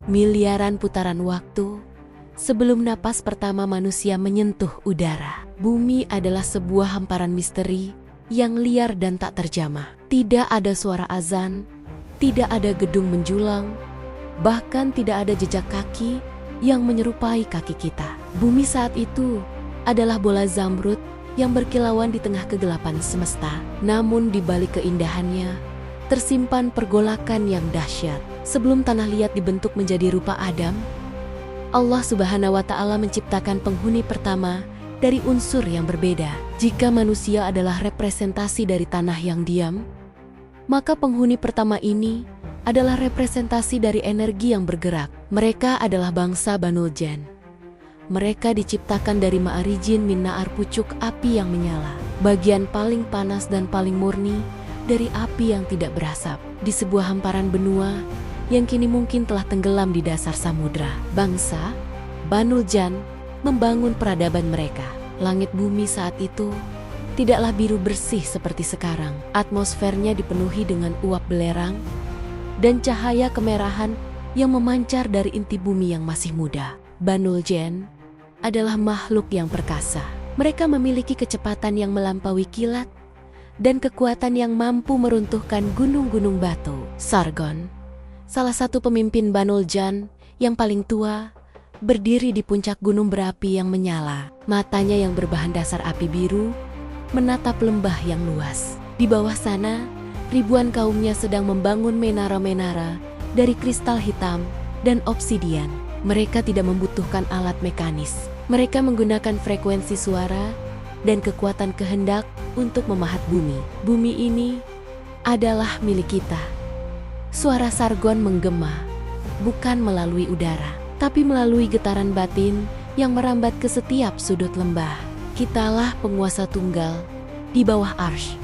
Miliaran putaran waktu sebelum napas pertama manusia menyentuh udara. Bumi adalah sebuah hamparan misteri yang liar dan tak terjamah. Tidak ada suara azan, tidak ada gedung menjulang, bahkan tidak ada jejak kaki yang menyerupai kaki kita. Bumi saat itu adalah bola zamrud yang berkilauan di tengah kegelapan semesta. Namun di balik keindahannya tersimpan pergolakan yang dahsyat. Sebelum tanah liat dibentuk menjadi rupa Adam, Allah Subhanahu wa Ta'ala menciptakan penghuni pertama dari unsur yang berbeda. Jika manusia adalah representasi dari tanah yang diam, maka penghuni pertama ini adalah representasi dari energi yang bergerak. Mereka adalah bangsa Banul Jan. Mereka diciptakan dari ma'arijin min na'ar, pucuk api yang menyala, bagian paling panas dan paling murni dari api yang tidak berasap, di sebuah hamparan benua yang kini mungkin telah tenggelam di dasar samudra. Bangsa Banul Jan membangun peradaban mereka. Langit bumi saat itu tidaklah biru bersih seperti sekarang. Atmosfernya dipenuhi dengan uap belerang dan cahaya kemerahan yang memancar dari inti bumi yang masih muda. Banul Jan adalah makhluk yang perkasa. Mereka memiliki kecepatan yang melampaui kilat dan kekuatan yang mampu meruntuhkan gunung-gunung batu. Sargon, salah satu pemimpin Banul Jan yang paling tua, berdiri di puncak gunung berapi yang menyala. Matanya yang berbahan dasar api biru menatap lembah yang luas. Di bawah sana, ribuan kaumnya sedang membangun menara-menara dari kristal hitam dan obsidian. Mereka tidak membutuhkan alat mekanis. Mereka menggunakan frekuensi suara dan kekuatan kehendak untuk memahat bumi. Bumi ini adalah milik kita. Suara Sargon menggema, bukan melalui udara, tapi melalui getaran batin yang merambat ke setiap sudut lembah. Kitalah penguasa tunggal di bawah Arsy.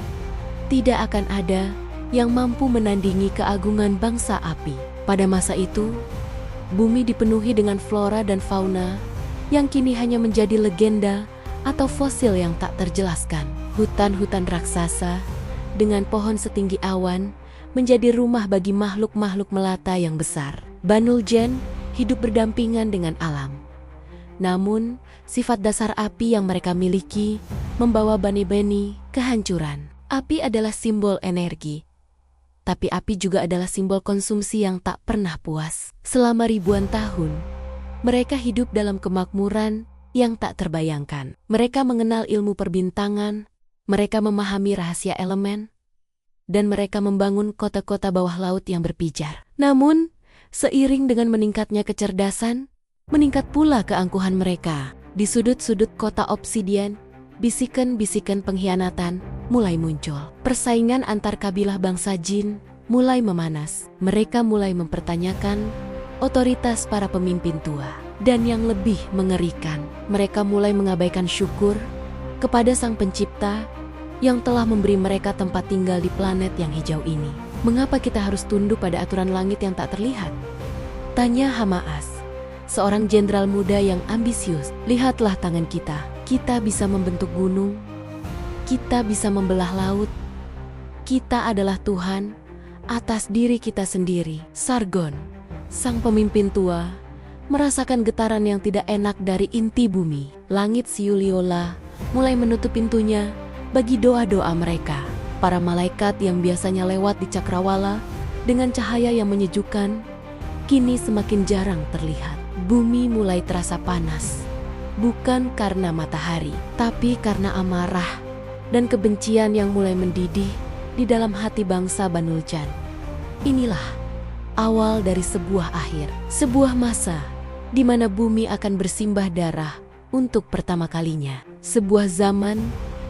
Tidak akan ada yang mampu menandingi keagungan bangsa api. Pada masa itu, bumi dipenuhi dengan flora dan fauna yang kini hanya menjadi legenda atau fosil yang tak terjelaskan. Hutan-hutan raksasa dengan pohon setinggi awan menjadi rumah bagi makhluk-makhluk melata yang besar. Banul Jan hidup berdampingan dengan alam. Namun, sifat dasar api yang mereka miliki membawa bani-bani kehancuran. Api adalah simbol energi, tapi api juga adalah simbol konsumsi yang tak pernah puas. Selama ribuan tahun, mereka hidup dalam kemakmuran yang tak terbayangkan. Mereka mengenal ilmu perbintangan, mereka memahami rahasia elemen, dan mereka membangun kota-kota bawah laut yang berpijar. Namun, seiring dengan meningkatnya kecerdasan, meningkat pula keangkuhan mereka. Di sudut-sudut kota obsidian, bisikan-bisikan pengkhianatan mulai muncul. Persaingan antar kabilah bangsa jin mulai memanas. Mereka mulai mempertanyakan otoritas para pemimpin tua. Dan yang lebih mengerikan, mereka mulai mengabaikan syukur kepada Sang Pencipta yang telah memberi mereka tempat tinggal di planet yang hijau ini. Mengapa kita harus tunduk pada aturan langit yang tak terlihat? Tanya Hamaas, seorang jenderal muda yang ambisius. Lihatlah tangan kita. Kita bisa membentuk gunung. Kita bisa membelah laut. Kita adalah Tuhan atas diri kita sendiri. Sargon, sang pemimpin tua, merasakan getaran yang tidak enak dari inti bumi. Langit Siuliola mulai menutup pintunya bagi doa-doa mereka. Para malaikat yang biasanya lewat di cakrawala dengan cahaya yang menyejukkan, kini semakin jarang terlihat. Bumi mulai terasa panas, bukan karena matahari, tapi karena amarah dan kebencian yang mulai mendidih di dalam hati bangsa Banul Jan. Inilah awal dari sebuah akhir, sebuah masa di mana bumi akan bersimbah darah untuk pertama kalinya. Sebuah zaman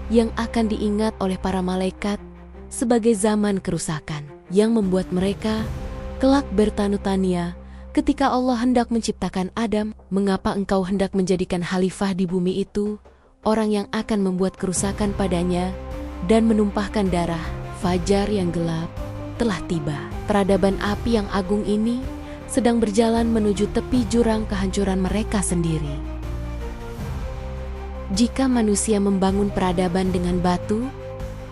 yang akan diingat oleh para malaikat sebagai zaman kerusakan, yang membuat mereka kelak bertanu-tania ketika Allah hendak menciptakan Adam. Mengapa engkau hendak menjadikan khalifah di bumi itu orang yang akan membuat kerusakan padanya dan menumpahkan darah? Fajar yang gelap telah tiba. Peradaban api yang agung ini sedang berjalan menuju tepi jurang kehancuran mereka sendiri. Jika manusia membangun peradaban dengan batu,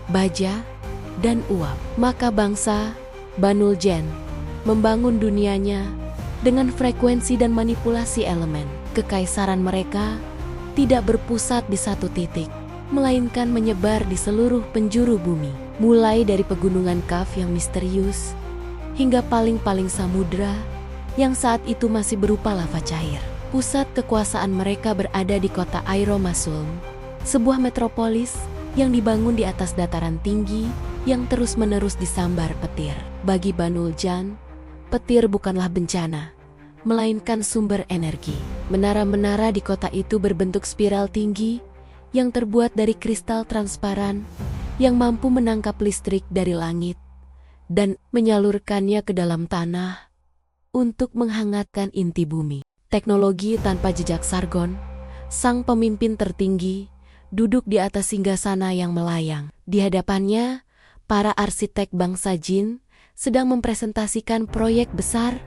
baja, dan uap, maka bangsa Banul Jan membangun dunianya Dengan frekuensi dan manipulasi elemen, kekaisaran mereka tidak berpusat di satu titik, melainkan menyebar di seluruh penjuru bumi. Mulai dari pegunungan Kaf yang misterius, hingga paling-paling samudra yang saat itu masih berupa lava cair. Pusat kekuasaan mereka berada di kota Aeromasulm, sebuah metropolis yang dibangun di atas dataran tinggi yang terus-menerus disambar petir. Bagi Banul Jan, petir bukanlah bencana, melainkan sumber energi. Menara-menara di kota itu berbentuk spiral tinggi yang terbuat dari kristal transparan yang mampu menangkap listrik dari langit dan menyalurkannya ke dalam tanah untuk menghangatkan inti bumi. Teknologi tanpa jejak Sargon, sang pemimpin tertinggi, duduk di atas singgasana yang melayang. Di hadapannya, para arsitek bangsa Jin sedang mempresentasikan proyek besar,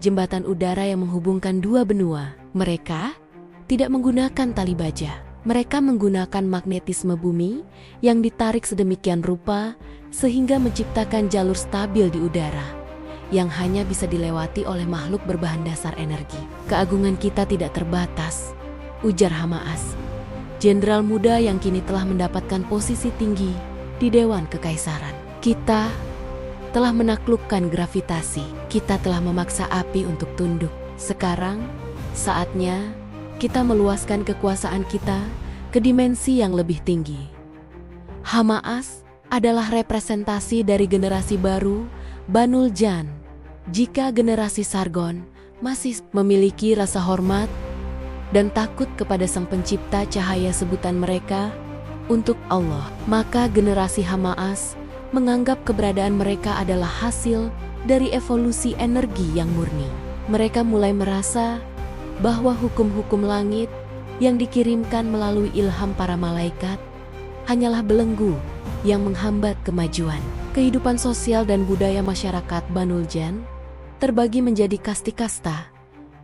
jembatan udara yang menghubungkan dua benua. Mereka tidak menggunakan tali baja. Mereka menggunakan magnetisme bumi yang ditarik sedemikian rupa sehingga menciptakan jalur stabil di udara yang hanya bisa dilewati oleh makhluk berbahan dasar energi. Keagungan kita tidak terbatas, ujar Hamaas, jenderal muda yang kini telah mendapatkan posisi tinggi di Dewan Kekaisaran. Kita telah menaklukkan gravitasi. Kita telah memaksa api untuk tunduk. Sekarang, saatnya kita meluaskan kekuasaan kita ke dimensi yang lebih tinggi. Hamaas adalah representasi dari generasi baru Banul Jan. Jika generasi Sargon masih memiliki rasa hormat dan takut kepada sang pencipta cahaya sebutan mereka untuk Allah, maka generasi Hamaas menganggap keberadaan mereka adalah hasil dari evolusi energi yang murni. Mereka mulai merasa bahwa hukum-hukum langit yang dikirimkan melalui ilham para malaikat hanyalah belenggu yang menghambat kemajuan. Kehidupan sosial dan budaya masyarakat Banul Jan terbagi menjadi kasti-kasta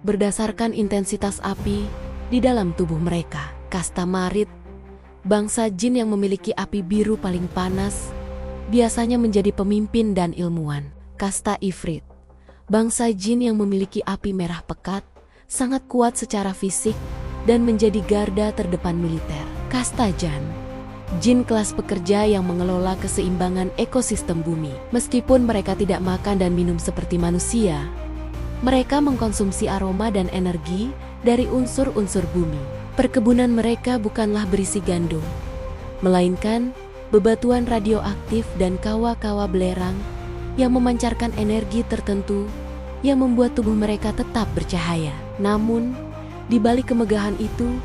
berdasarkan intensitas api di dalam tubuh mereka. Kasta Marit, bangsa jin yang memiliki api biru paling panas, biasanya menjadi pemimpin dan ilmuwan. Kasta Ifrit, bangsa jin yang memiliki api merah pekat, sangat kuat secara fisik dan menjadi garda terdepan militer. Kasta Jan, jin kelas pekerja yang mengelola keseimbangan ekosistem bumi. Meskipun mereka tidak makan dan minum seperti manusia, mereka mengkonsumsi aroma dan energi dari unsur-unsur bumi. Perkebunan mereka bukanlah berisi gandum, melainkan bebatuan radioaktif dan kawah-kawah belerang yang memancarkan energi tertentu yang membuat tubuh mereka tetap bercahaya. Namun, di balik kemegahan itu,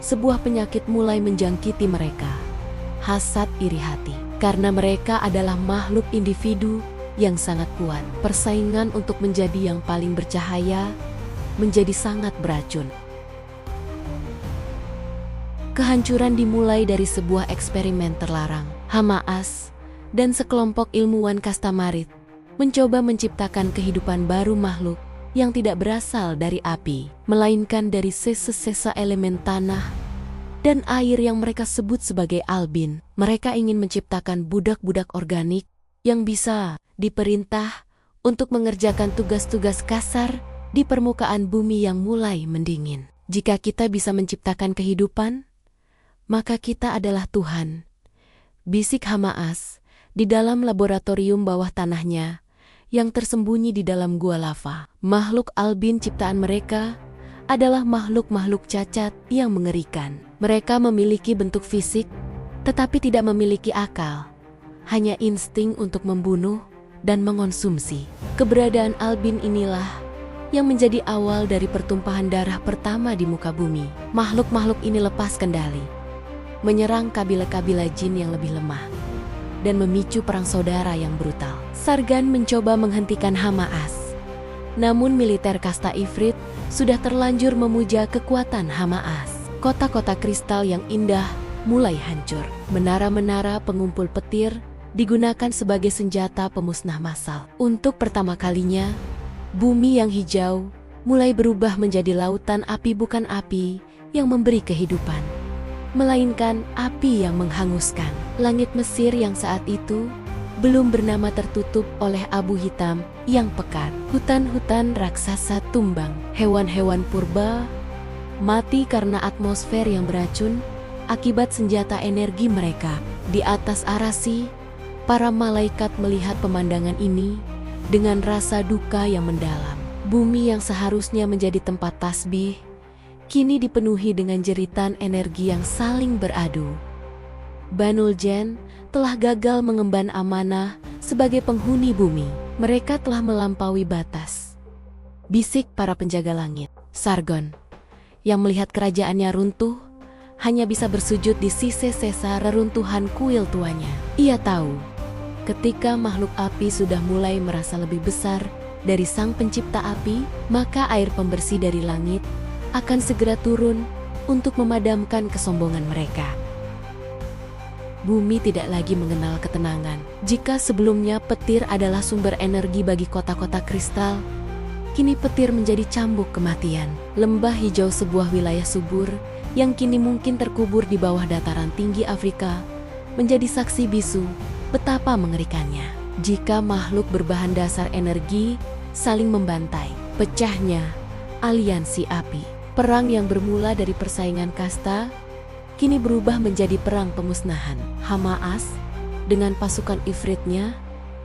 sebuah penyakit mulai menjangkiti mereka. Hasad iri hati. Karena mereka adalah makhluk individu yang sangat kuat. Persaingan untuk menjadi yang paling bercahaya menjadi sangat beracun. Kehancuran dimulai dari sebuah eksperimen terlarang. Hamaas dan sekelompok ilmuwan kasta Marit mencoba menciptakan kehidupan baru makhluk yang tidak berasal dari api, melainkan dari sisa-sisa elemen tanah dan air yang mereka sebut sebagai albin. Mereka ingin menciptakan budak-budak organik yang bisa diperintah untuk mengerjakan tugas-tugas kasar di permukaan bumi yang mulai mendingin. Jika kita bisa menciptakan kehidupan, maka kita adalah Tuhan, bisik Hamaas di dalam laboratorium bawah tanahnya yang tersembunyi di dalam gua lava. Makhluk albin ciptaan mereka adalah makhluk-makhluk cacat yang mengerikan. Mereka memiliki bentuk fisik, tetapi tidak memiliki akal, hanya insting untuk membunuh dan mengonsumsi. Keberadaan albin inilah yang menjadi awal dari pertumpahan darah pertama di muka bumi. Makhluk-makhluk ini lepas kendali, menyerang kabilah-kabilah jin yang lebih lemah, dan memicu perang saudara yang brutal. Sargon mencoba menghentikan Hamaas, namun militer kasta Ifrit sudah terlanjur memuja kekuatan Hamaas. Kota-kota kristal yang indah mulai hancur. Menara-menara pengumpul petir digunakan sebagai senjata pemusnah massal. Untuk pertama kalinya, bumi yang hijau mulai berubah menjadi lautan api, bukan api yang memberi kehidupan, melainkan api yang menghanguskan. Langit Mesir yang saat itu belum bernama tertutup oleh abu hitam yang pekat. Hutan-hutan raksasa tumbang, hewan-hewan purba mati karena atmosfer yang beracun akibat senjata energi mereka. Di atas Arasi, para malaikat melihat pemandangan ini dengan rasa duka yang mendalam. Bumi yang seharusnya menjadi tempat tasbih, kini dipenuhi dengan jeritan energi yang saling beradu. Banul Jen telah gagal mengemban amanah sebagai penghuni bumi. Mereka telah melampaui batas, bisik para penjaga langit. Sargon, yang melihat kerajaannya runtuh, hanya bisa bersujud di sisa-sisa reruntuhan kuil tuanya. Ia tahu, ketika makhluk api sudah mulai merasa lebih besar dari sang pencipta api, maka air pembersih dari langit akan segera turun untuk memadamkan kesombongan mereka. Bumi tidak lagi mengenal ketenangan. Jika sebelumnya petir adalah sumber energi bagi kota-kota kristal, kini petir menjadi cambuk kematian. Lembah hijau, sebuah wilayah subur yang kini mungkin terkubur di bawah dataran tinggi Afrika, menjadi saksi bisu betapa mengerikannya. Jika makhluk berbahan dasar energi saling membantai, pecahnya aliansi api. Perang yang bermula dari persaingan kasta kini berubah menjadi perang pemusnahan. Hamaas dengan pasukan Ifritnya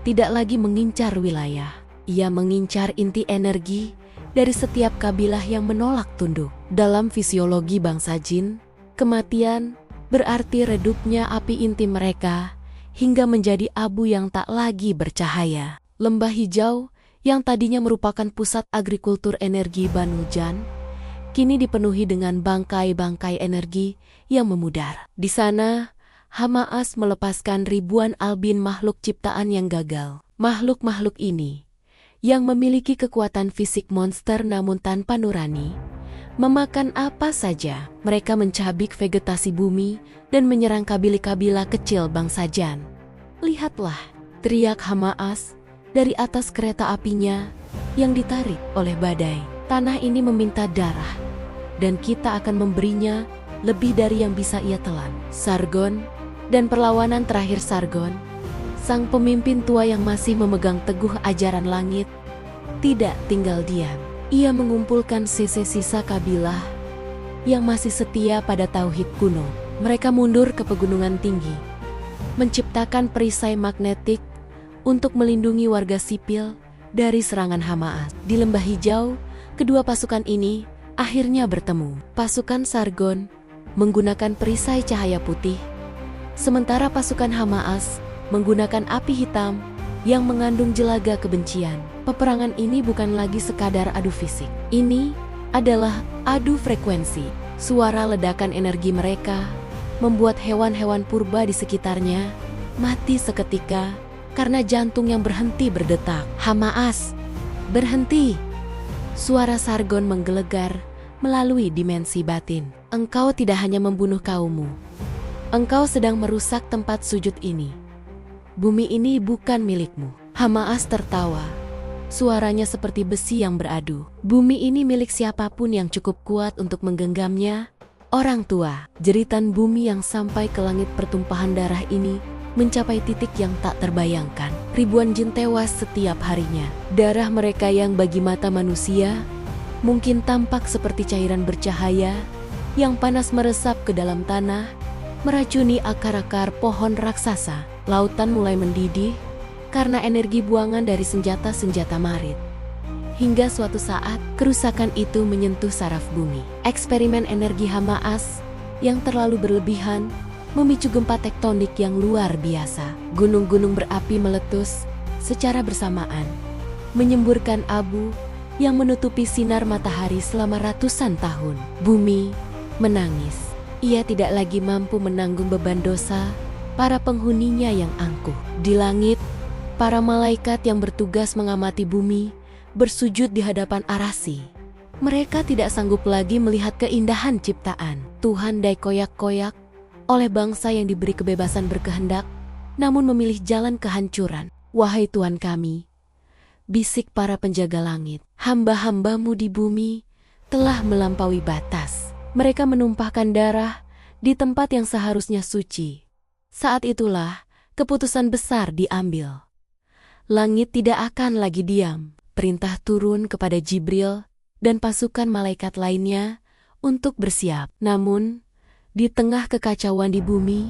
tidak lagi mengincar wilayah. Ia mengincar inti energi dari setiap kabilah yang menolak tunduk. Dalam fisiologi bangsa jin, kematian berarti redupnya api inti mereka hingga menjadi abu yang tak lagi bercahaya. Lembah hijau yang tadinya merupakan pusat agrikultur energi Banu Jan, kini dipenuhi dengan bangkai-bangkai energi yang memudar. Di sana, Hamaas melepaskan ribuan albin makhluk ciptaan yang gagal. Makhluk-makhluk ini, yang memiliki kekuatan fisik monster namun tanpa nurani, memakan apa saja. Mereka mencabik vegetasi bumi dan menyerang kabilah-kabilah kecil bangsa Jan. Lihatlah, teriak Hamaas dari atas kereta apinya yang ditarik oleh badai. Tanah ini meminta darah, dan kita akan memberinya lebih dari yang bisa ia telan. Sargon dan perlawanan terakhir Sargon, sang pemimpin tua yang masih memegang teguh ajaran langit, tidak tinggal diam. Ia mengumpulkan sisa-sisa kabilah yang masih setia pada tauhid kuno. Mereka mundur ke pegunungan tinggi, menciptakan perisai magnetik untuk melindungi warga sipil dari serangan Hamaas. Di lembah hijau, kedua pasukan ini akhirnya bertemu. Pasukan Sargon menggunakan perisai cahaya putih, sementara pasukan Hamaas menggunakan api hitam yang mengandung jelaga kebencian. Peperangan ini bukan lagi sekadar adu fisik. Ini adalah adu frekuensi. Suara ledakan energi mereka membuat hewan-hewan purba di sekitarnya mati seketika karena jantung yang berhenti berdetak. Hamaas, berhenti! Suara Sargon menggelegar melalui dimensi batin. Engkau tidak hanya membunuh kaummu. Engkau sedang merusak tempat sujud ini. Bumi ini bukan milikmu. Hamaas tertawa. Suaranya seperti besi yang beradu. Bumi ini milik siapapun yang cukup kuat untuk menggenggamnya. Orang tua, jeritan bumi yang sampai ke langit pertumpahan darah ini mencapai titik yang tak terbayangkan. Ribuan jin tewas setiap harinya. Darah mereka yang bagi mata manusia mungkin tampak seperti cairan bercahaya yang panas meresap ke dalam tanah, meracuni akar-akar pohon raksasa. Lautan mulai mendidih karena energi buangan dari senjata-senjata marit. Hingga suatu saat, kerusakan itu menyentuh saraf bumi. Eksperimen energi Hamaas yang terlalu berlebihan memicu gempa tektonik yang luar biasa. Gunung-gunung berapi meletus secara bersamaan, menyemburkan abu yang menutupi sinar matahari selama ratusan tahun. Bumi menangis. Ia tidak lagi mampu menanggung beban dosa para penghuninya yang angkuh. Di langit, para malaikat yang bertugas mengamati bumi bersujud di hadapan Arasi. Mereka tidak sanggup lagi melihat keindahan ciptaan Tuhan dikoyak-koyak oleh bangsa yang diberi kebebasan berkehendak, namun memilih jalan kehancuran. Wahai Tuhan kami, bisik para penjaga langit, hamba-hambamu di bumi telah melampaui batas. Mereka menumpahkan darah di tempat yang seharusnya suci. Saat itulah Keputusan besar diambil. Langit tidak akan lagi diam. Perintah turun kepada Jibril dan pasukan malaikat lainnya untuk bersiap. Namun, di tengah kekacauan di bumi,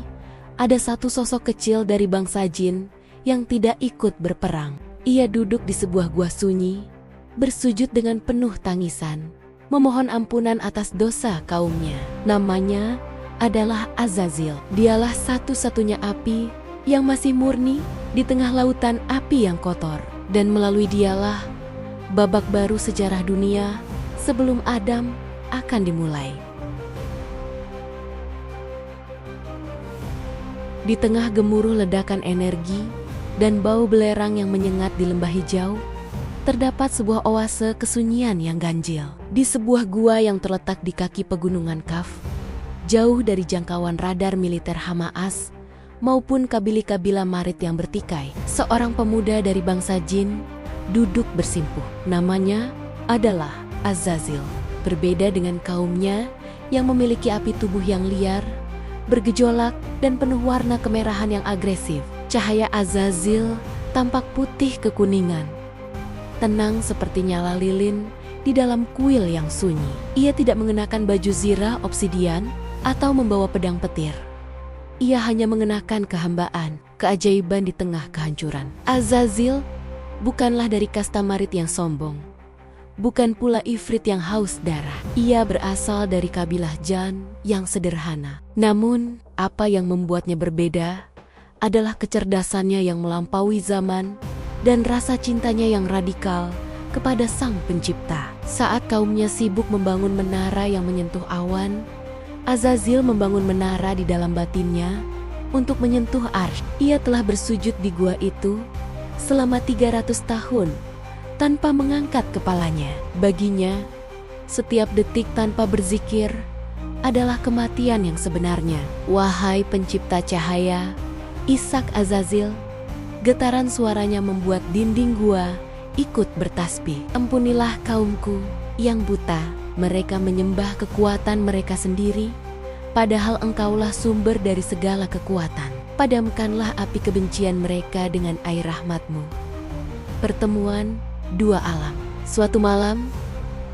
ada satu sosok kecil dari bangsa jin yang tidak ikut berperang. Ia duduk di sebuah gua sunyi, bersujud dengan penuh tangisan, memohon ampunan atas dosa kaumnya. Namanya adalah Azazil. Dialah satu-satunya api yang masih murni di tengah lautan api yang kotor. Dan melalui dialah babak baru sejarah dunia sebelum Adam akan dimulai. Di tengah gemuruh ledakan energi dan bau belerang yang menyengat di lembah hijau, terdapat sebuah oase kesunyian yang ganjil. Di sebuah gua yang terletak di kaki pegunungan Kaf, jauh dari jangkauan radar militer Hamaas maupun kabila-kabila marit yang bertikai, seorang pemuda dari bangsa jin duduk bersimpuh. Namanya adalah Azazil. Berbeda dengan kaumnya yang memiliki api tubuh yang liar, bergejolak, dan penuh warna kemerahan yang agresif, cahaya Azazil tampak putih kekuningan, tenang seperti nyala lilin di dalam kuil yang sunyi. Ia tidak mengenakan baju zirah obsidian atau membawa pedang petir. Ia hanya mengenakan kehambaan, keajaiban di tengah kehancuran. Azazil bukanlah dari kasta marit yang sombong, bukan pula ifrit yang haus darah. Ia berasal dari kabilah Jan yang sederhana. Namun, apa yang membuatnya berbeda adalah kecerdasannya yang melampaui zaman dan rasa cintanya yang radikal kepada Sang Pencipta. Saat kaumnya sibuk membangun menara yang menyentuh awan, Azazil membangun menara di dalam batinnya untuk menyentuh arsy. Ia telah bersujud di gua itu selama 300 tahun tanpa mengangkat kepalanya. Baginya, setiap detik tanpa berzikir adalah kematian yang sebenarnya. Wahai Pencipta cahaya, Ishak Azazil, getaran suaranya membuat dinding gua ikut bertasbih. Ampunilah kaumku yang buta. Mereka menyembah kekuatan mereka sendiri, padahal Engkaulah sumber dari segala kekuatan. Padamkanlah api kebencian mereka dengan air rahmat-Mu. Pertemuan dua alam. Suatu malam,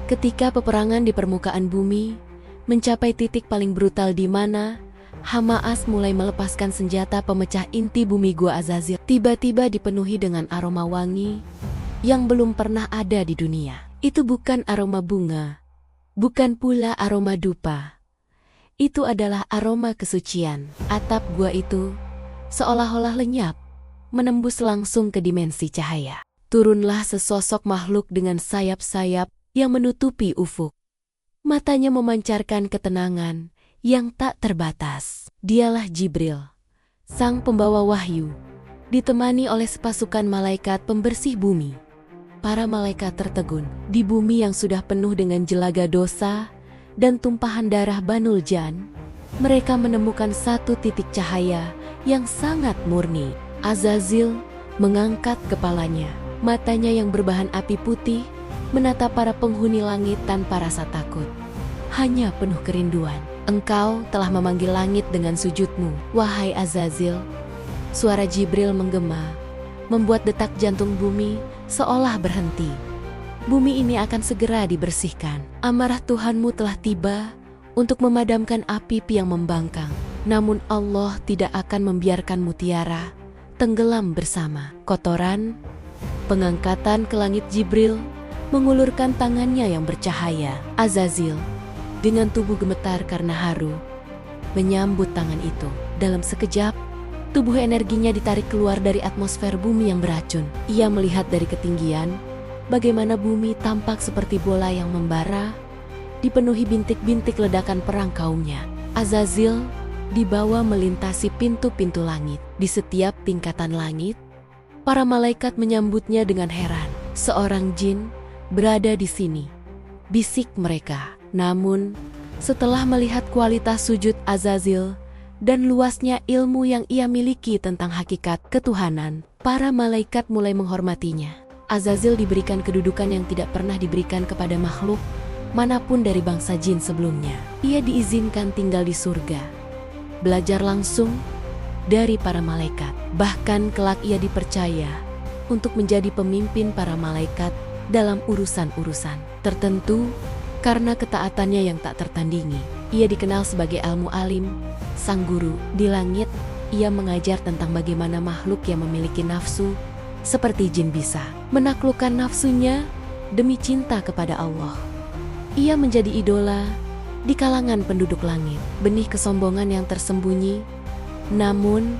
ketika peperangan di permukaan bumi mencapai titik paling brutal di mana Hamaas mulai melepaskan senjata pemecah inti bumi gua Azazil, tiba-tiba dipenuhi dengan aroma wangi yang belum pernah ada di dunia. Itu bukan aroma bunga, bukan pula aroma dupa. Itu adalah aroma kesucian. Atap gua itu seolah-olah lenyap, menembus langsung ke dimensi cahaya. Turunlah sesosok makhluk dengan sayap-sayap yang menutupi ufuk. Matanya memancarkan ketenangan yang tak terbatas. Dialah Jibril, sang pembawa wahyu, ditemani oleh sepasukan malaikat pembersih bumi. Para malaikat tertegun di bumi yang sudah penuh dengan jelaga dosa dan tumpahan darah Banul Jan. Mereka menemukan satu titik cahaya yang sangat murni. Azazil mengangkat kepalanya. Matanya yang berbahan api putih menatap para penghuni langit tanpa rasa takut, hanya penuh kerinduan. Engkau telah memanggil langit dengan sujudmu, wahai Azazil. Suara Jibril menggema, membuat detak jantung bumi seolah berhenti. Bumi ini akan segera dibersihkan. Amarah Tuhanmu telah tiba untuk memadamkan api yang membangkang. Namun Allah tidak akan membiarkan mutiara tenggelam bersama kotoran. Pengangkatan ke langit Jibril mengulurkan tangannya yang bercahaya. Azazil dengan tubuh gemetar karena haru menyambut tangan itu. Dalam sekejap, tubuh energinya ditarik keluar dari atmosfer bumi yang beracun. Ia melihat dari ketinggian bagaimana bumi tampak seperti bola yang membara, dipenuhi bintik-bintik ledakan perang kaumnya. Azazil dibawa melintasi pintu-pintu langit. Di setiap tingkatan langit, para malaikat menyambutnya dengan heran. Seorang jin berada di sini, bisik mereka. Namun, setelah melihat kualitas sujud Azazil dan luasnya ilmu yang ia miliki tentang hakikat ketuhanan, para malaikat mulai menghormatinya. Azazil diberikan kedudukan yang tidak pernah diberikan kepada makhluk manapun dari bangsa jin sebelumnya. Ia diizinkan tinggal di surga, belajar langsung, dari para malaikat. Bahkan kelak ia dipercaya untuk menjadi pemimpin para malaikat dalam urusan-urusan tertentu karena ketaatannya yang tak tertandingi. Ia dikenal sebagai al-mu'alim, sang guru. Di langit, ia mengajar tentang bagaimana makhluk yang memiliki nafsu seperti jin bisa menaklukkan nafsunya demi cinta kepada Allah. Ia menjadi idola di kalangan penduduk langit, benih kesombongan yang tersembunyi. Namun,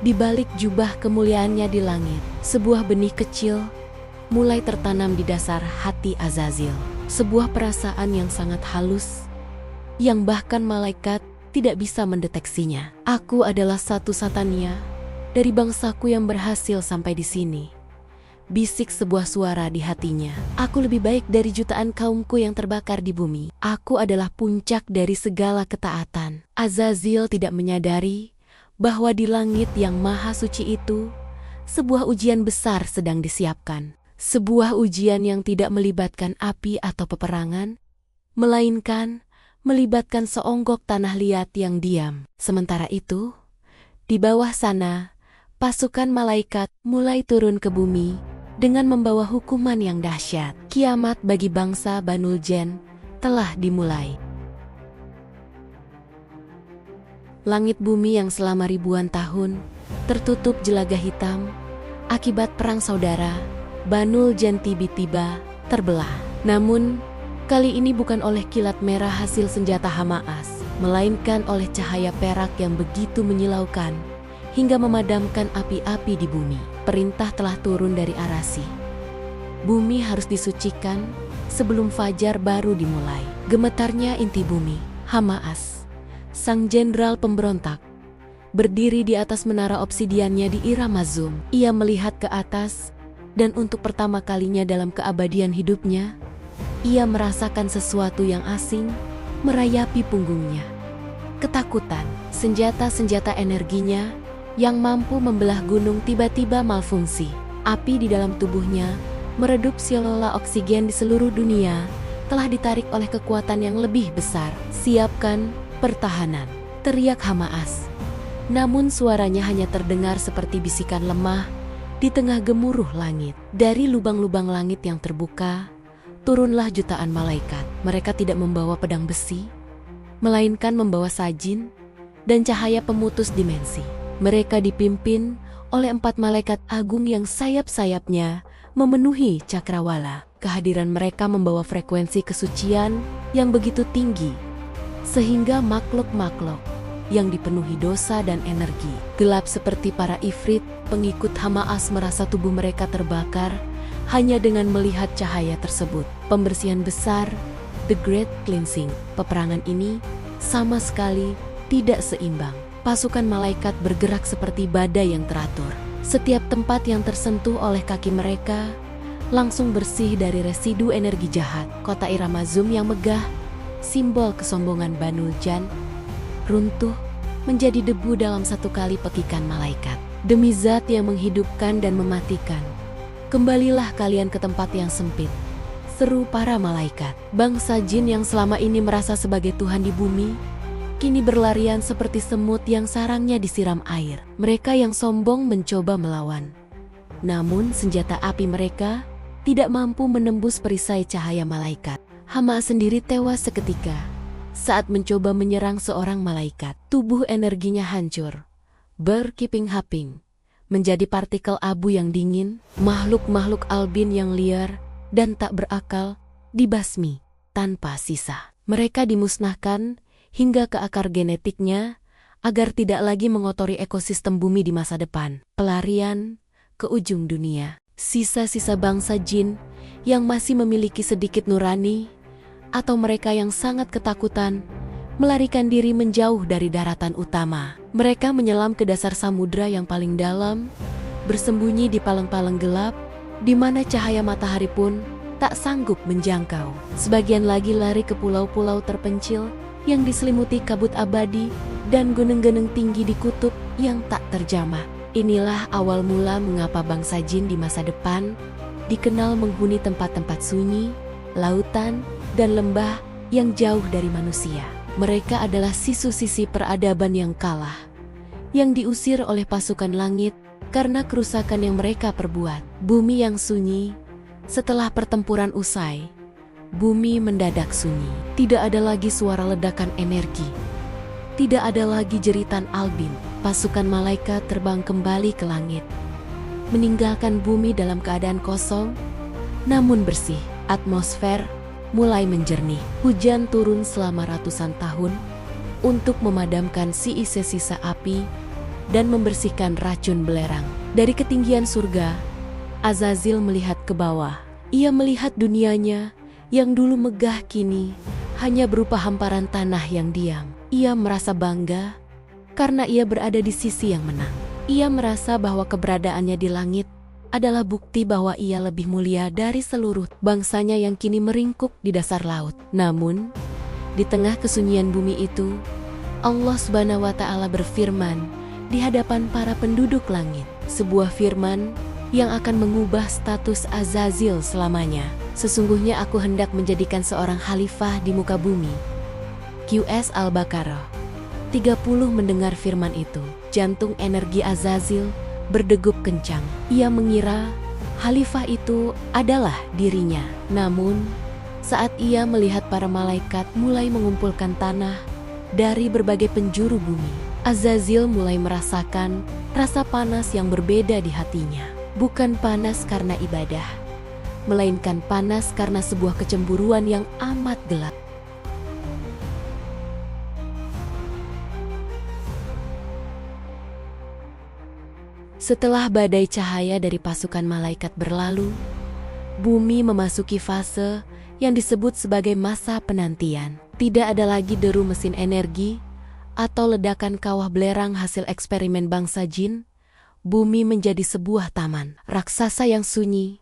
di balik jubah kemuliaannya di langit, sebuah benih kecil mulai tertanam di dasar hati Azazil. Sebuah perasaan yang sangat halus, yang bahkan malaikat tidak bisa mendeteksinya. Aku adalah satu-satunya dari bangsaku yang berhasil sampai di sini. Bisik sebuah suara di hatinya. Aku lebih baik dari jutaan kaumku yang terbakar di bumi. Aku adalah puncak dari segala ketaatan. Azazil tidak menyadari bahwa di langit yang maha suci itu, sebuah ujian besar sedang disiapkan. Sebuah ujian yang tidak melibatkan api atau peperangan, melainkan melibatkan seonggok tanah liat yang diam. Sementara itu, di bawah sana, pasukan malaikat mulai turun ke bumi dengan membawa hukuman yang dahsyat. Kiamat bagi bangsa Banul Jen telah dimulai. Langit bumi yang selama ribuan tahun tertutup jelaga hitam akibat perang saudara Banul Jen tiba-tiba terbelah. Namun, kali ini bukan oleh kilat merah hasil senjata Hamaas, melainkan oleh cahaya perak yang begitu menyilaukan hingga memadamkan api-api di bumi. Perintah telah turun dari Arasi. Bumi harus disucikan sebelum fajar baru dimulai. Gemetarnya inti bumi. Hamaas, sang jenderal pemberontak, berdiri di atas menara obsidiannya di Iramazum. Ia melihat ke atas, dan untuk pertama kalinya dalam keabadian hidupnya, ia merasakan sesuatu yang asing merayapi punggungnya. Ketakutan, senjata-senjata energinya yang mampu membelah gunung tiba-tiba malfungsi. Api di dalam tubuhnya meredup seolah oksigen di seluruh dunia telah ditarik oleh kekuatan yang lebih besar. Siapkan pertahanan, teriak Hamaas. Namun suaranya hanya terdengar seperti bisikan lemah di tengah gemuruh langit. Dari lubang-lubang langit yang terbuka, turunlah jutaan malaikat. Mereka tidak membawa pedang besi, melainkan membawa sajin dan cahaya pemutus dimensi. Mereka dipimpin oleh 4 malaikat agung yang sayap-sayapnya memenuhi cakrawala. Kehadiran mereka membawa frekuensi kesucian yang begitu tinggi, sehingga makhluk-makhluk yang dipenuhi dosa dan energi gelap seperti para ifrit, pengikut Hamaas merasa tubuh mereka terbakar hanya dengan melihat cahaya tersebut. Pembersihan besar, The Great Cleansing. Peperangan ini sama sekali tidak seimbang. Pasukan malaikat bergerak seperti badai yang teratur. Setiap tempat yang tersentuh oleh kaki mereka langsung bersih dari residu energi jahat. Kota Iramazum yang megah, simbol kesombongan Banul Jan, runtuh menjadi debu dalam satu kali pekikan malaikat. Demi zat yang menghidupkan dan mematikan, kembalilah kalian ke tempat yang sempit, seru para malaikat. Bangsa jin yang selama ini merasa sebagai Tuhan di bumi, kini berlarian seperti semut yang sarangnya disiram air. Mereka yang sombong mencoba melawan, namun senjata api mereka tidak mampu menembus perisai cahaya malaikat. Hama sendiri tewas seketika saat mencoba menyerang seorang malaikat. Tubuh energinya hancur, berkiping-haping, menjadi partikel abu yang dingin. Makhluk-makhluk albin yang liar dan tak berakal dibasmi tanpa sisa. Mereka dimusnahkan hingga ke akar genetiknya agar tidak lagi mengotori ekosistem bumi di masa depan. Pelarian ke ujung dunia. Sisa-sisa bangsa jin yang masih memiliki sedikit nurani atau mereka yang sangat ketakutan melarikan diri menjauh dari daratan utama. Mereka menyelam ke dasar samudra yang paling dalam, bersembunyi di paleng-paleng gelap di mana cahaya matahari pun tak sanggup menjangkau. Sebagian lagi lari ke pulau-pulau terpencil yang diselimuti kabut abadi dan gunung-gunung tinggi di kutub yang tak terjamah. Inilah awal mula mengapa bangsa jin di masa depan dikenal menghuni tempat-tempat sunyi, lautan, dan lembah yang jauh dari manusia. Mereka adalah sisi-sisi peradaban yang kalah, yang diusir oleh pasukan langit karena kerusakan yang mereka perbuat. Bumi yang sunyi. Setelah pertempuran usai, bumi mendadak sunyi. Tidak ada lagi suara ledakan energi. Tidak ada lagi jeritan albin. Pasukan malaikat terbang kembali ke langit, meninggalkan bumi dalam keadaan kosong, namun bersih. Atmosfer mulai menjernih. Hujan turun selama ratusan tahun untuk memadamkan sisa-sisa api dan membersihkan racun belerang. Dari ketinggian surga, Azazil melihat ke bawah. Ia melihat dunianya yang dulu megah kini hanya berupa hamparan tanah yang diam. Ia merasa bangga karena ia berada di sisi yang menang. Ia merasa bahwa keberadaannya di langit adalah bukti bahwa ia lebih mulia dari seluruh bangsanya yang kini meringkuk di dasar laut. Namun, di tengah kesunyian bumi itu, Allah Subhanahu wa Ta'ala berfirman di hadapan para penduduk langit, sebuah firman yang akan mengubah status Azazil selamanya. Sesungguhnya aku hendak menjadikan seorang khalifah di muka bumi. QS Al-Baqarah 30. Mendengar firman itu, jantung energi Azazil berdegup kencang. Ia mengira khalifah itu adalah dirinya. Namun, saat ia melihat para malaikat mulai mengumpulkan tanah dari berbagai penjuru bumi, Azazil mulai merasakan rasa panas yang berbeda di hatinya. Bukan panas karena ibadah, melainkan panas karena sebuah kecemburuan yang amat gelap. Setelah badai cahaya dari pasukan malaikat berlalu, bumi memasuki fase yang disebut sebagai masa penantian. Tidak ada lagi deru mesin energi atau ledakan kawah belerang hasil eksperimen bangsa jin. Bumi menjadi sebuah taman raksasa yang sunyi,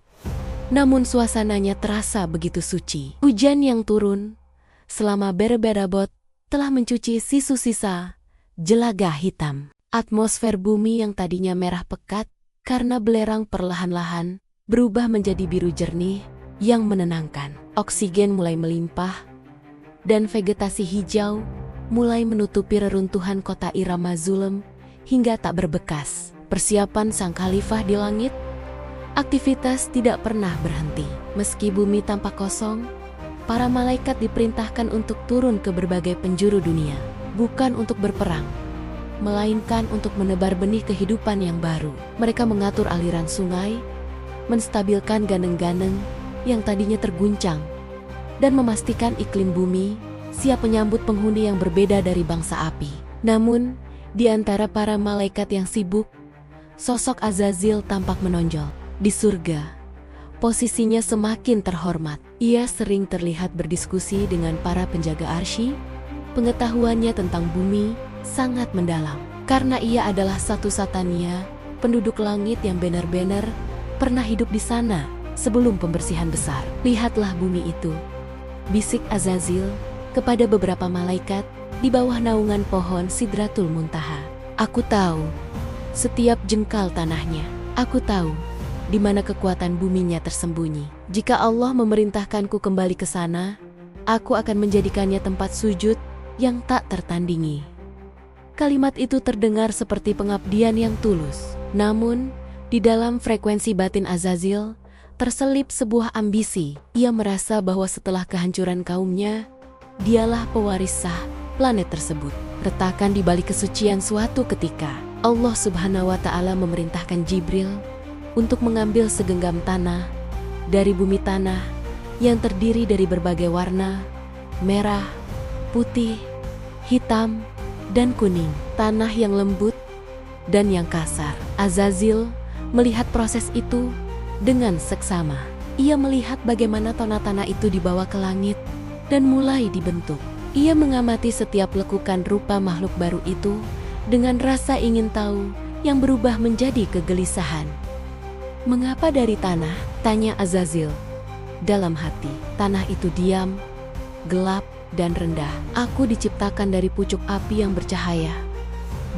namun suasananya terasa begitu suci. Hujan yang turun selama berabot telah mencuci sisa-sisa jelaga hitam. Atmosfer bumi yang tadinya merah pekat karena belerang perlahan-lahan berubah menjadi biru jernih yang menenangkan. Oksigen mulai melimpah dan vegetasi hijau mulai menutupi reruntuhan kota Irama Zulem hingga tak berbekas. Persiapan sang khalifah di langit, aktivitas tidak pernah berhenti. Meski bumi tampak kosong, para malaikat diperintahkan untuk turun ke berbagai penjuru dunia, bukan untuk berperang, melainkan untuk menebar benih kehidupan yang baru. Mereka mengatur aliran sungai, menstabilkan ganeng-ganeng yang tadinya terguncang, dan memastikan iklim bumi siap menyambut penghuni yang berbeda dari bangsa api. Namun, di antara para malaikat yang sibuk, sosok Azazil tampak menonjol. Di surga, posisinya semakin terhormat. Ia sering terlihat berdiskusi dengan para penjaga arsy. Pengetahuannya tentang bumi sangat mendalam, karena ia adalah satu-satunya penduduk langit yang benar-benar pernah hidup di sana sebelum pembersihan besar. Lihatlah bumi itu, bisik Azazil kepada beberapa malaikat di bawah naungan pohon Sidratul Muntaha. Aku tahu setiap jengkal tanahnya. Aku tahu di mana kekuatan buminya tersembunyi. Jika Allah memerintahkanku kembali ke sana, aku akan menjadikannya tempat sujud yang tak tertandingi. Kalimat itu terdengar seperti pengabdian yang tulus. Namun, di dalam frekuensi batin Azazil terselip sebuah ambisi. Ia merasa bahwa setelah kehancuran kaumnya, dialah pewaris sah planet tersebut. Retakan di balik kesucian suatu ketika, Allah Subhanahu wa Ta'ala memerintahkan Jibril untuk mengambil segenggam tanah dari bumi tanah yang terdiri dari berbagai warna, merah, putih, hitam, dan kuning, tanah yang lembut dan yang kasar. Azazil melihat proses itu dengan seksama. Ia melihat bagaimana tanah itu dibawa ke langit dan mulai dibentuk. Ia mengamati setiap lekukan rupa makhluk baru itu dengan rasa ingin tahu yang berubah menjadi kegelisahan. "Mengapa dari tanah?" tanya Azazil dalam hati. Tanah itu diam, gelap, dan rendah. Aku diciptakan dari pucuk api yang bercahaya,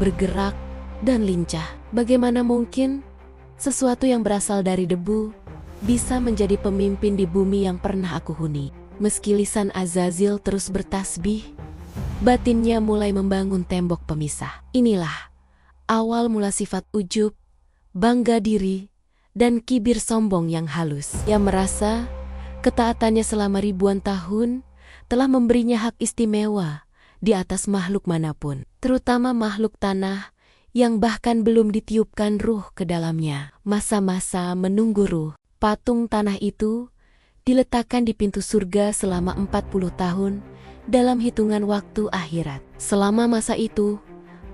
bergerak, dan lincah. Bagaimana mungkin sesuatu yang berasal dari debu bisa menjadi pemimpin di bumi yang pernah aku huni? Meski lisan Azazil terus bertasbih, batinnya mulai membangun tembok pemisah. Inilah awal mula sifat ujub, bangga diri, dan kibir sombong yang halus. Ia merasa ketaatannya selama ribuan tahun telah memberinya hak istimewa di atas makhluk manapun, terutama makhluk tanah yang bahkan belum ditiupkan ruh ke dalamnya. Masa-masa menunggu ruh, patung tanah itu diletakkan di pintu surga selama 40 tahun dalam hitungan waktu akhirat. Selama masa itu,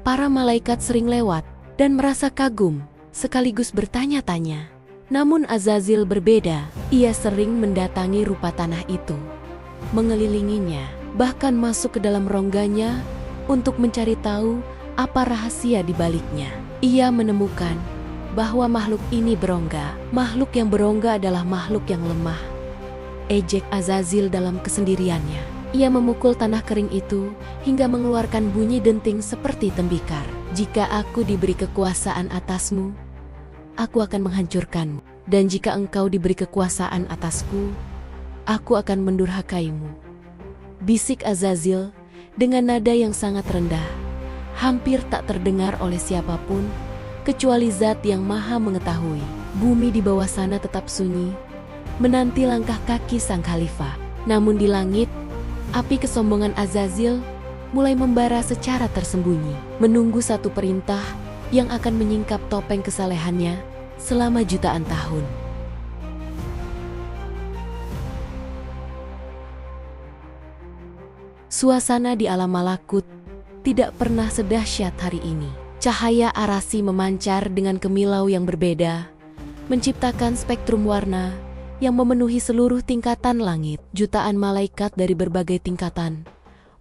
para malaikat sering lewat dan merasa kagum sekaligus bertanya-tanya. Namun Azazil berbeda. Ia sering mendatangi rupa tanah itu, mengelilinginya, bahkan masuk ke dalam rongganya untuk mencari tahu apa rahasia di baliknya. Ia menemukan bahwa makhluk ini berongga. Makhluk yang berongga adalah makhluk yang lemah, ejek Azazil dalam kesendiriannya. Ia memukul tanah kering itu hingga mengeluarkan bunyi denting seperti tembikar. Jika aku diberi kekuasaan atasmu, aku akan menghancurkanmu. Dan jika engkau diberi kekuasaan atasku, aku akan mendurhakaimu. Bisik Azazil dengan nada yang sangat rendah, hampir tak terdengar oleh siapapun kecuali Zat yang Maha Mengetahui. Bumi di bawah sana tetap sunyi, menanti langkah kaki sang khalifah. Namun di langit, api kesombongan Azazil mulai membara secara tersembunyi, menunggu satu perintah yang akan menyingkap topeng kesalehannya selama jutaan tahun. Suasana di alam malakut tidak pernah sedahsyat hari ini. Cahaya arasi memancar dengan kemilau yang berbeda, menciptakan spektrum warna yang memenuhi seluruh tingkatan langit. Jutaan malaikat dari berbagai tingkatan,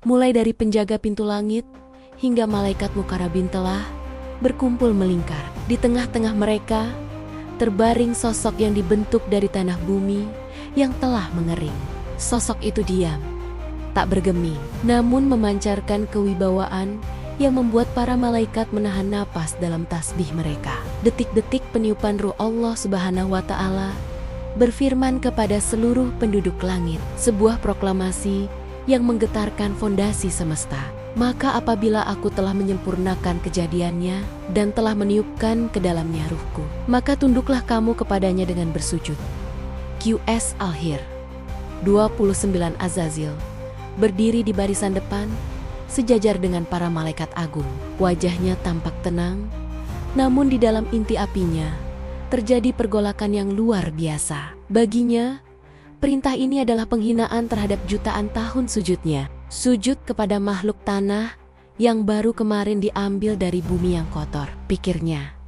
mulai dari penjaga pintu langit hingga malaikat mukarabin telah berkumpul melingkar. Di tengah-tengah mereka terbaring sosok yang dibentuk dari tanah bumi yang telah mengering. Sosok itu diam, tak bergeming, namun memancarkan kewibawaan yang membuat para malaikat menahan napas dalam tasbih mereka. Detik-detik peniupan ruh Allah Subhanahu wa Ta'ala berfirman kepada seluruh penduduk langit, sebuah proklamasi yang menggetarkan fondasi semesta. Maka apabila aku telah menyempurnakan kejadiannya dan telah meniupkan ke dalamnya ruhku, maka tunduklah kamu kepadanya dengan bersujud. QS Al-Hir 29 Azazil berdiri di barisan depan, sejajar dengan para malaikat agung. Wajahnya tampak tenang, namun di dalam inti apinya terjadi pergolakan yang luar biasa. Baginya, perintah ini adalah penghinaan terhadap jutaan tahun sujudnya. Sujud kepada makhluk tanah yang baru kemarin diambil dari bumi yang kotor, pikirnya.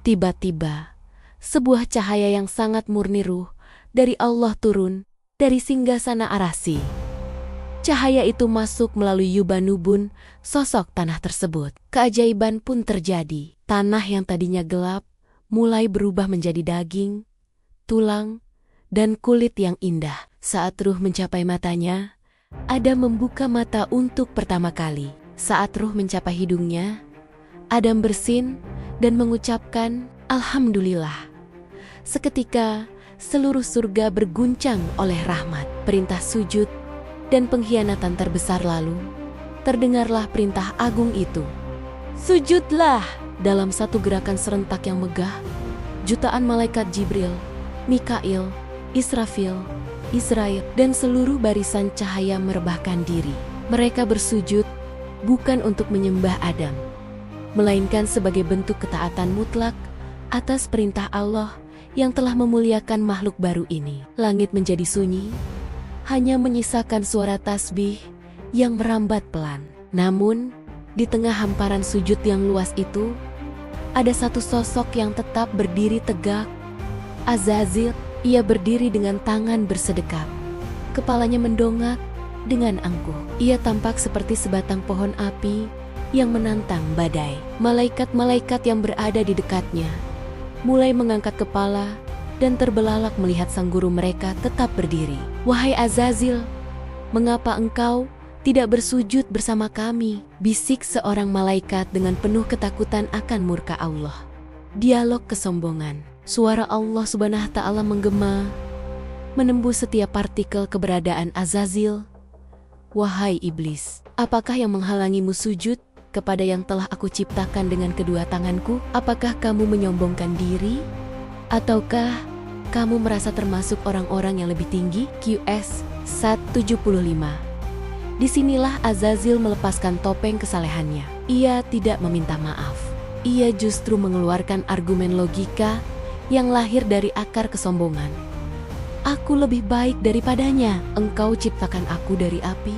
Tiba-tiba, sebuah cahaya yang sangat murni ruh dari Allah turun dari singgasana arasi. Cahaya itu masuk melalui yubanubun sosok tanah tersebut. Keajaiban pun terjadi. Tanah yang tadinya gelap mulai berubah menjadi daging, tulang, dan kulit yang indah. Saat ruh mencapai matanya, Adam membuka mata untuk pertama kali. Saat ruh mencapai hidungnya, Adam bersin dan mengucapkan Alhamdulillah. Seketika, seluruh surga berguncang oleh rahmat. Perintah sujud dan pengkhianatan terbesar lalu, terdengarlah perintah agung itu. Sujudlah! Dalam satu gerakan serentak yang megah, jutaan malaikat Jibril, Mikail, Israfil, Israel, dan seluruh barisan cahaya merebahkan diri. Mereka bersujud bukan untuk menyembah Adam, melainkan sebagai bentuk ketaatan mutlak atas perintah Allah yang telah memuliakan makhluk baru ini. Langit menjadi sunyi, hanya menyisakan suara tasbih yang merambat pelan. Namun, di tengah hamparan sujud yang luas itu, ada satu sosok yang tetap berdiri tegak. Azazil. Ia berdiri dengan tangan bersedekap. Kepalanya mendongak dengan angkuh. Ia tampak seperti sebatang pohon api yang menantang badai. Malaikat-malaikat yang berada di dekatnya mulai mengangkat kepala dan terbelalak melihat sang guru mereka tetap berdiri. Wahai Azazil, mengapa engkau tidak bersujud bersama kami? Bisik seorang malaikat dengan penuh ketakutan akan murka Allah. Dialog kesombongan. Suara Allah Subhanahu wa Ta'ala menggema, menembus setiap partikel keberadaan Azazil. Wahai iblis, apakah yang menghalangimu sujud? kepada yang telah aku ciptakan dengan kedua tanganku? Apakah kamu menyombongkan diri? Ataukah kamu merasa termasuk orang-orang yang lebih tinggi? QS 175. Disinilah Azazil melepaskan topeng kesalehannya. Ia tidak meminta maaf. Ia justru mengeluarkan argumen logika yang lahir dari akar kesombongan. Aku lebih baik daripadanya. Engkau ciptakan aku dari api,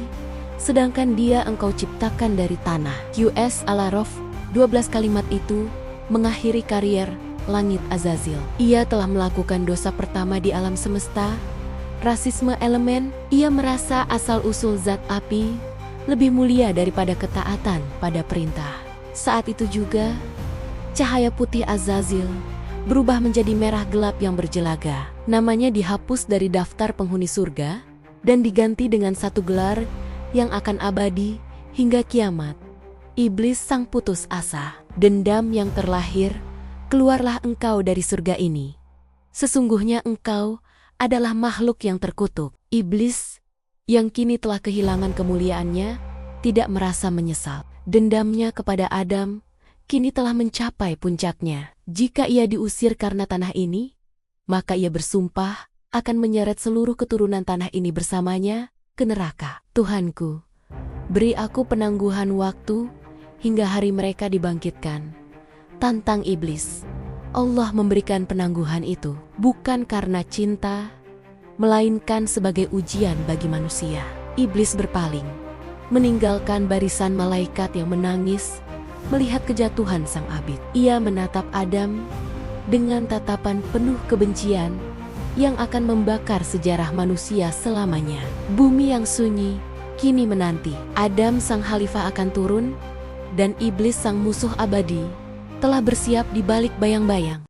sedangkan dia engkau ciptakan dari tanah. QS Al-A'raf 12. Kalimat itu mengakhiri karier langit Azazil. Ia telah melakukan dosa pertama di alam semesta, rasisme elemen. Ia merasa asal-usul zat api lebih mulia daripada ketaatan pada perintah. Saat itu juga, cahaya putih Azazil berubah menjadi merah gelap yang berjelaga. Namanya dihapus dari daftar penghuni surga dan diganti dengan satu gelar yang akan abadi hingga kiamat. Iblis sang putus asa, dendam yang terlahir, keluarlah engkau dari surga ini. Sesungguhnya engkau adalah makhluk yang terkutuk. Iblis yang kini telah kehilangan kemuliaannya tidak merasa menyesal. Dendamnya kepada Adam kini telah mencapai puncaknya. Jika ia diusir karena tanah ini, maka ia bersumpah akan menyeret seluruh keturunan tanah ini bersamanya ke neraka. Tuhanku, beri aku penangguhan waktu hingga hari mereka dibangkitkan. Tantang iblis. Allah memberikan penangguhan itu bukan karena cinta, melainkan sebagai ujian bagi manusia. Iblis berpaling, meninggalkan barisan malaikat yang menangis melihat kejatuhan sang abid. Ia menatap Adam dengan tatapan penuh kebencian yang akan membakar sejarah manusia selamanya. Bumi yang sunyi kini menanti. Adam sang khalifah akan turun, dan iblis sang musuh abadi telah bersiap di balik bayang-bayang.